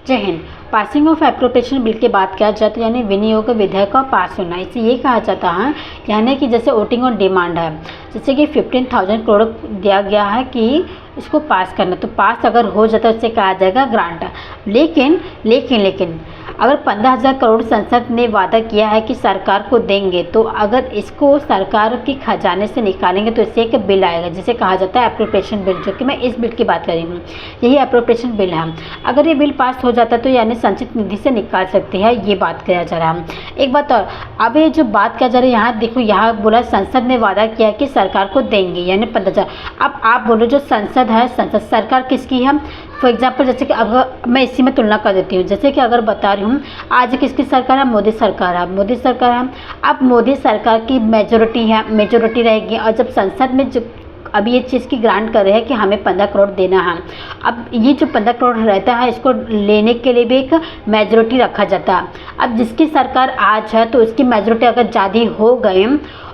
जय Hind. Passing of appropriation bill की बात किया जाए तो यानी विनियोग विधेयक का पास होना, इसे ये कहा जाता है यानी कि जैसे वोटिंग ऑन डिमांड है, जैसे कि 15,000 करोड़ दिया गया है कि इसको पास करना, तो पास अगर हो जाता है उससे कहा जाएगा ग्रांट। लेकिन अगर 15,000 करोड़ संसद ने वादा किया है कि सरकार को देंगे, तो अगर इसको सरकार के खजाने से निकालेंगे तो इससे एक बिल आएगा जिसे कहा जाता है एप्रोप्रिएशन बिल, जो कि मैं इस बिल की बात कर रही हूँ। यही एप्रोप्रिएशन बिल है। अगर ये बिल पास हो जाता तो यानी संचित निधि से निकाल सकते हैं, ये बात किया जा रहा है। एक बात और, अब ये जो बात किया जा रहा है, यहाँ देखो, यहाँ बोला संसद ने वादा किया कि सरकार को देंगे यानी 15,000। अब आप बोलो जो संसद है, संसद सरकार किसकी है? फॉर एग्जाम्पल जैसे कि अगर मैं इसी में तुलना कर देती हूँ, जैसे कि अगर बता रही हूँ आज किसकी सरकार है? मोदी सरकार है। मोदी सरकार है। अब मोदी सरकार की मेजोरिटी रहेगी, और जब संसद में जो अभी ये चीज़ की ग्रांट कर रहे हैं कि हमें 15 करोड़ देना है, अब ये जो 15 करोड़ रहता है इसको लेने के लिए भी एक मेजोरिटी रखा जाता है। अब जिसकी सरकार आज है तो उसकी मेजोरिटी अगर ज़्यादा हो गए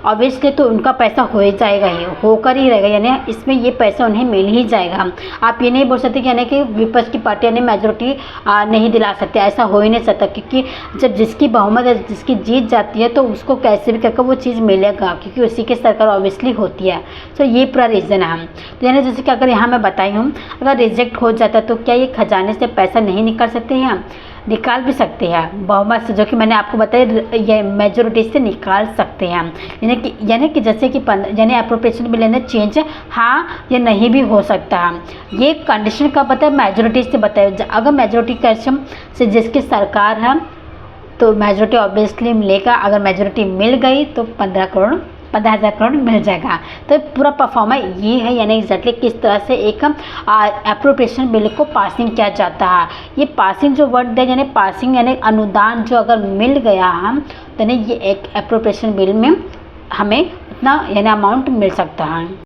ऑब्वियसली तो उनका पैसा हो ही जाएगा, ही होकर ही रहेगा, यानी इसमें ये पैसा उन्हें मिल ही जाएगा। आप ये नहीं बोल सकते कि यानी कि विपक्ष की पार्टियां ने मेजोरिटी नहीं दिला सकते, ऐसा हो ही नहीं सकता, क्योंकि जब जिसकी बहुमत है, जिसकी जीत जाती है तो उसको कैसे भी करके वो चीज़ मिलेगा, क्योंकि उसी की सरकार ऑब्वियसली होती है। तो ये पूरा रीज़न है। तो यानी जैसे कि अगर यहाँ मैं बताई हूँ, अगर रिजेक्ट हो जाता तो क्या ये खजाने से पैसा नहीं निकाल सकते हैं? निकाल भी सकते हैं बहुमत से, जो कि मैंने आपको बताया ये मेजोरिटी से निकाल सकते हैं। यानी कि जैसे कि यानी एप्रोप्रिएशन बिल ने चेंज हाँ या नहीं भी हो सकता है। ये कंडीशन का पता है मेजोरिटी से बताया। अगर मेजोरिटी कंडीशन से जिसकी सरकार है तो मेजोरिटी ऑब्वियसली मिलेगा। अगर मेजोरिटी मिल गई तो 15,000 करोड़ मिल जाएगा। तो पूरा परफॉर्मेंस ये है, यानी एग्जैक्टली किस तरह से एक एप्रोप्रिएशन बिल को पासिंग किया जाता है। ये पासिंग जो वर्ड है यानी पासिंग यानी अनुदान जो अगर मिल गया हम तो नहीं, ये एक एप्रोप्रिएशन बिल में हमें उतना यानी अमाउंट मिल सकता है।